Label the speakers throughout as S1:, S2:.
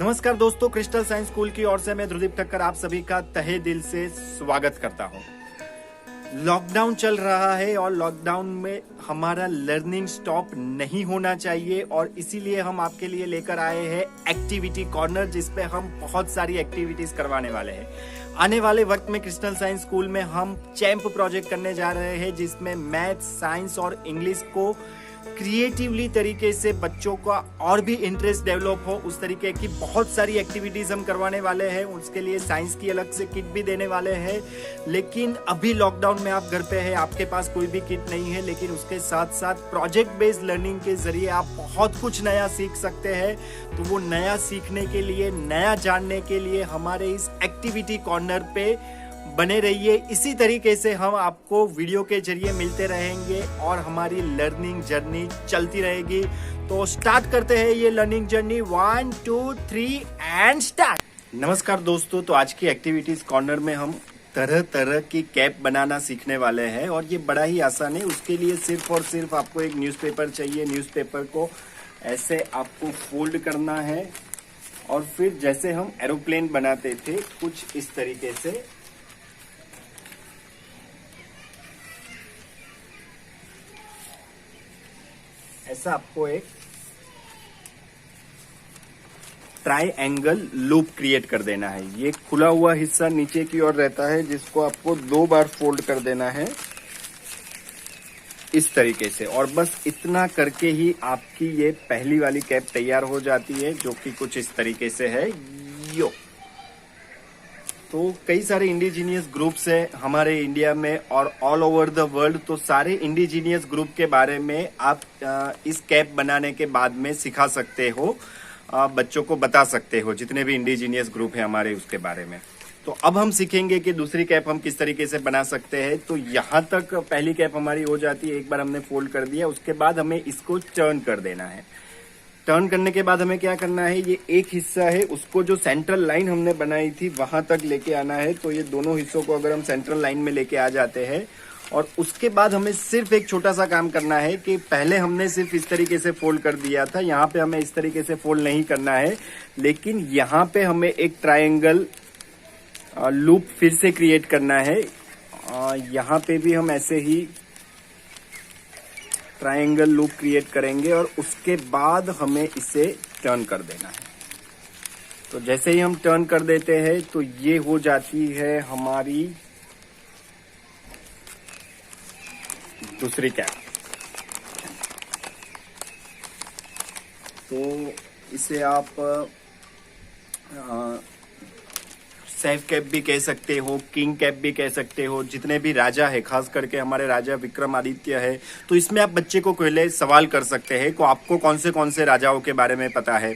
S1: नमस्कार दोस्तों, crystal science school की ओर से मैं ध्रुदीप ठक्कर आप सभी का तहे दिल से स्वागत करता हूं। लॉकडाउन चल रहा है और लॉकडाउन में हमारा लर्निंग स्टॉप नहीं होना चाहिए और इसीलिए हम आपके लिए लेकर आए हैं एक्टिविटी कॉर्नर, जिसपे हम बहुत सारी एक्टिविटीज करवाने वाले हैं। आने वाले वक्त में क्रिस्टल साइंस स्कूल में हम चैंप प्रोजेक्ट करने जा रहे हैं, जिसमें मैथ, साइंस और इंग्लिश को क्रिएटिवली तरीके से बच्चों का और भी इंटरेस्ट डेवलप हो, उस तरीके की बहुत सारी एक्टिविटीज हम करवाने वाले हैं। उसके लिए साइंस की अलग से किट भी देने वाले हैं। लेकिन अभी लॉकडाउन में आप घर पे हैं, आपके पास कोई भी किट नहीं है, लेकिन उसके साथ साथ प्रोजेक्ट बेस्ड लर्निंग के जरिए आप बहुत कुछ नया सीख सकते हैं। तो वो नया सीखने के लिए, नया जानने के लिए हमारे इस एक्टिविटी कॉर्नर पे बने रहिए। इसी तरीके से हम आपको वीडियो के जरिए मिलते रहेंगे और हमारी लर्निंग जर्नी चलती रहेगी। तो स्टार्ट करते हैं ये लर्निंग जर्नी। 1 2 3 and start. नमस्कार दोस्तों, तो आज की एक्टिविटीज कॉर्नर में हम तरह तरह की कैप बनाना सीखने वाले हैं और ये बड़ा ही आसान है। उसके लिए सिर्फ और सिर्फ आपको एक न्यूज़पेपर चाहिए। न्यूज़पेपर को ऐसे आपको फोल्ड करना है और फिर जैसे हम एरोप्लेन बनाते थे कुछ इस तरीके से ऐसा आपको एक ट्राइएंगल लूप क्रिएट कर देना है। ये खुला हुआ हिस्सा नीचे की ओर रहता है, जिसको आपको 2 बार फोल्ड कर देना है इस तरीके से। और बस इतना करके ही आपकी ये पहली वाली कैप तैयार हो जाती है, जो कि कुछ इस तरीके से है। यो तो कई सारे इंडिजीनियस ग्रुप्स हैं हमारे इंडिया में और ऑल ओवर द वर्ल्ड। तो सारे इंडिजीनियस ग्रुप के बारे में आप इस कैप बनाने के बाद में सिखा सकते हो, बच्चों को बता सकते हो, जितने भी इंडिजीनियस ग्रुप है हमारे उसके बारे में। तो अब हम सीखेंगे कि दूसरी कैप हम किस तरीके से बना सकते हैं। तो यहाँ तक पहली कैप हमारी हो जाती है। एक बार हमने फोल्ड कर दिया, उसके बाद हमें इसको टर्न कर देना है। टर्न करने के बाद हमें क्या करना है, ये एक हिस्सा है उसको जो सेंट्रल लाइन हमने बनाई थी वहां तक लेके आना है। तो ये दोनों हिस्सों को अगर हम सेंट्रल लाइन में लेके आ जाते हैं और उसके बाद हमें सिर्फ एक छोटा सा काम करना है कि पहले हमने सिर्फ इस तरीके से फोल्ड कर दिया था, यहाँ पे हमें इस तरीके से फोल्ड नहीं करना है, लेकिन यहाँ पे हमें एक ट्राइंगल लूप फिर से क्रिएट करना है। यहाँ पे भी हम ऐसे ही ट्रायंगल लूप क्रिएट करेंगे और उसके बाद हमें इसे टर्न कर देना है। तो जैसे ही हम टर्न कर देते हैं तो ये हो जाती है हमारी दूसरी कैप। तो इसे आप सेफ कैप भी कह सकते हो, किंग कैप भी कह सकते हो। जितने भी राजा है, खास करके हमारे राजा विक्रमादित्य है, तो इसमें आप बच्चे को पहले सवाल कर सकते हैं कि आपको कौन से राजाओं के बारे में पता है,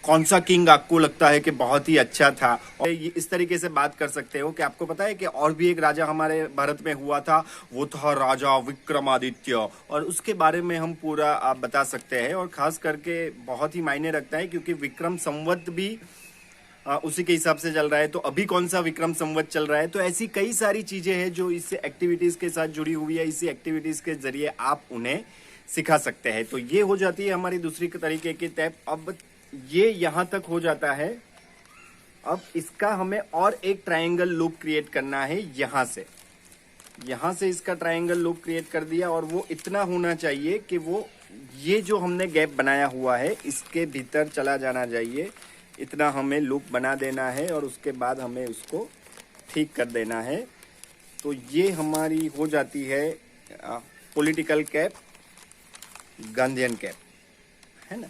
S1: कौन सा किंग आपको लगता है कि बहुत ही अच्छा था। और इस तरीके से बात कर सकते हो कि आपको पता है कि और भी एक राजा हमारे भारत में हुआ था, वो था राजा विक्रमादित्य, और उसके बारे में हम पूरा आप बता सकते हैं। और खास करके बहुत ही मायने रखता है क्योंकि विक्रम संवत भी उसी के हिसाब से चल रहा है। तो अभी कौन सा विक्रम संवत चल रहा है। तो ऐसी कई सारी चीजें हैं जो इस एक्टिविटीज के साथ जुड़ी हुई है। इसी एक्टिविटीज के जरिए आप उन्हें सिखा सकते हैं। तो ये हो जाती है हमारी दूसरी तरीके की कैप। अब ये यहां तक हो जाता है। अब इसका हमें और एक ट्रायंगल लूप क्रिएट करना है। यहां से इसका ट्रायंगल लूप क्रिएट कर दिया और वो इतना होना चाहिए कि वो ये जो हमने गैप बनाया हुआ है इसके भीतर चला जाना चाहिए। इतना हमें लूप बना देना है और उसके बाद हमें उसको ठीक कर देना है। तो ये हमारी हो जाती है पॉलिटिकल कैप, गांधीयन कैप, है ना।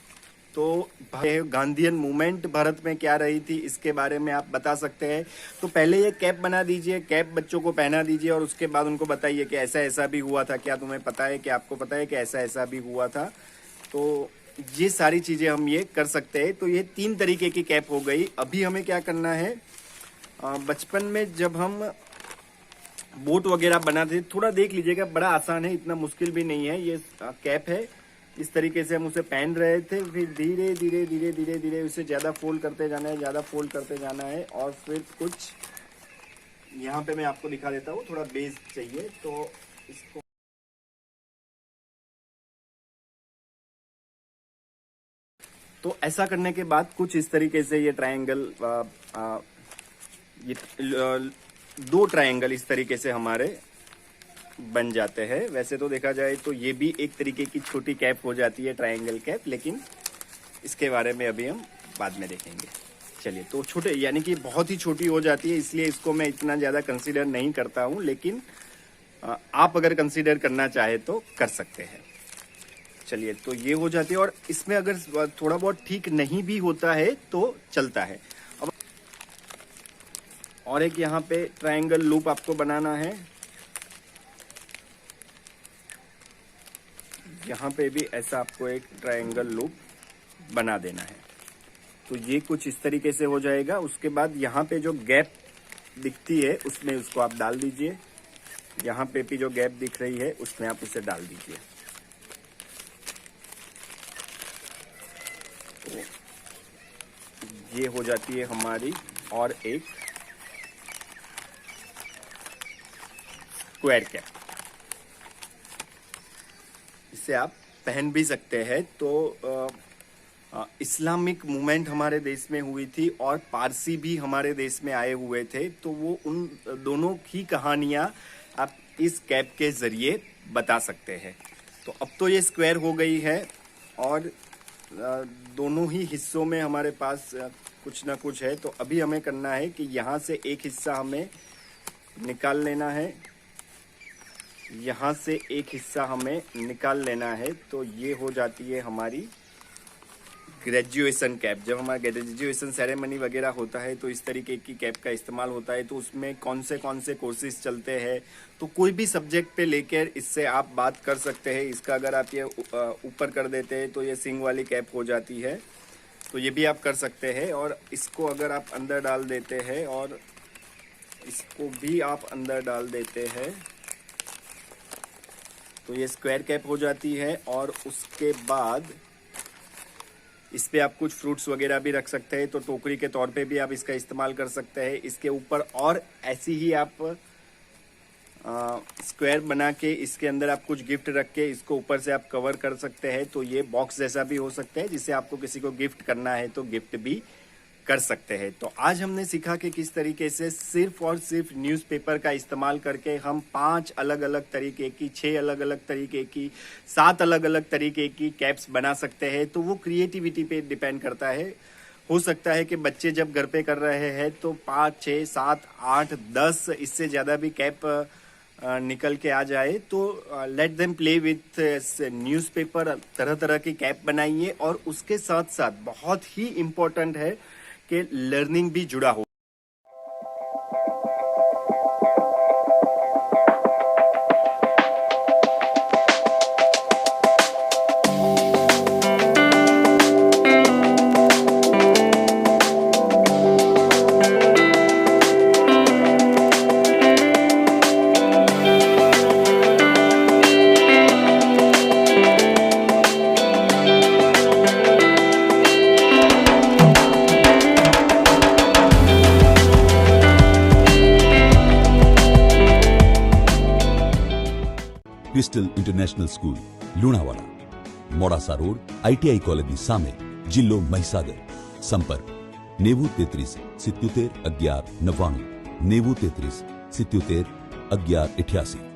S1: तो गांधीयन मूवमेंट भारत में क्या रही थी इसके बारे में आप बता सकते हैं। तो पहले ये कैप बना दीजिए, कैप बच्चों को पहना दीजिए और उसके बाद उनको बताइए कि ऐसा ऐसा भी हुआ था। क्या तुम्हें पता है कि आपको पता है कि ऐसा ऐसा भी हुआ था। तो ये सारी चीजें हम ये कर सकते हैं। तो ये 3 तरीके की कैप हो गई। अभी हमें क्या करना है, बचपन में जब हम बोट वगैरह बनाते थे, थोड़ा देख लीजिएगा, बड़ा आसान है, इतना मुश्किल भी नहीं है। ये कैप है, इस तरीके से हम उसे पहन रहे थे। फिर धीरे धीरे धीरे धीरे धीरे उसे ज्यादा फोल्ड करते जाना है, ज्यादा फोल्ड करते जाना है। और फिर कुछ यहाँ पे मैं आपको दिखा देता हूँ, थोड़ा बेस चाहिए तो इसको तो ऐसा करने के बाद कुछ इस तरीके से ये ट्रायंगल, ये 2 ट्रायंगल इस तरीके से हमारे बन जाते हैं। वैसे तो देखा जाए तो ये भी एक तरीके की छोटी कैप हो जाती है, ट्रायंगल कैप, लेकिन इसके बारे में अभी हम बाद में देखेंगे। चलिए, तो छोटे यानी कि बहुत ही छोटी हो जाती है, इसलिए इसको मैं इतना ज़्यादा कंसीडर नहीं करता हूँ, लेकिन आप अगर कंसीडर करना चाहे तो कर सकते हैं। चलिए, तो ये हो जाती है, और इसमें अगर थोड़ा बहुत ठीक नहीं भी होता है तो चलता है। अब और एक यहाँ पे ट्रायंगल लूप आपको बनाना है, यहाँ पे भी ऐसा आपको एक ट्रायंगल लूप बना देना है। तो ये कुछ इस तरीके से हो जाएगा। उसके बाद यहाँ पे जो गैप दिखती है उसमें उसको आप डाल दीजिए, यहाँ पे भी जो गैप दिख रही है उसमें आप उसे डाल दीजिए। तो ये हो जाती है हमारी और एक स्क्वायर कैप। इसे आप पहन भी सकते हैं। तो इस्लामिक मूवमेंट हमारे देश में हुई थी और पारसी भी हमारे देश में आए हुए थे, तो वो उन दोनों की कहानियां आप इस कैप के जरिए बता सकते हैं। तो अब तो ये स्क्वायर हो गई है और दोनों ही हिस्सों में हमारे पास कुछ ना कुछ है। तो अभी हमें करना है कि यहाँ से एक हिस्सा हमें निकाल लेना है, यहाँ से एक हिस्सा हमें निकाल लेना है। तो ये हो जाती है हमारी ग्रेजुएशन कैप। जब हमारा ग्रेजुएशन सेरेमनी वगैरह होता है तो इस तरीके की कैप का इस्तेमाल होता है। तो उसमें कौन से कोर्सेज चलते हैं, तो कोई भी सब्जेक्ट पे लेकर इससे आप बात कर सकते हैं। इसका अगर आप ये ऊपर कर देते हैं तो ये सिंग वाली कैप हो जाती है, तो ये भी आप कर सकते हैं। और इसको अगर आप अंदर डाल देते हैं और इसको भी आप अंदर डाल देते हैं तो ये स्क्वायर कैप हो जाती है। और उसके बाद इस पे आप कुछ फ्रूट्स वगैरह भी रख सकते हैं, तो टोकरी के तौर पे भी आप इसका इस्तेमाल कर सकते हैं। इसके ऊपर और ऐसी ही आप स्क्वायर बना के इसके अंदर आप कुछ गिफ्ट रख के इसको ऊपर से आप कवर कर सकते हैं। तो ये बॉक्स जैसा भी हो सकता है, जिसे आपको किसी को गिफ्ट करना है तो गिफ्ट भी कर सकते हैं। तो आज हमने सीखा कि किस तरीके से सिर्फ और सिर्फ न्यूज़पेपर का इस्तेमाल करके हम 5 अलग अलग तरीके की, 6 अलग अलग तरीके की, 7 अलग अलग तरीके की कैप्स बना सकते हैं। तो वो क्रिएटिविटी पे डिपेंड करता है। हो सकता है कि बच्चे जब घर पे कर रहे हैं तो 5, 6, 7, 8, 10 इससे ज़्यादा भी कैप निकल के आ जाए। तो let them play with newspaper, तरह तरह की कैप बनाइए। और उसके साथ साथ बहुत ही इम्पोर्टेंट है कि लर्निंग भी जुड़ा हो।
S2: Crystal international school Lunawada, Modasa road, ITI કોલેજની સામે, જિલ્લો મહીસાગર. સંપર્ક 9033 77 11 99, 9033 77 11 88.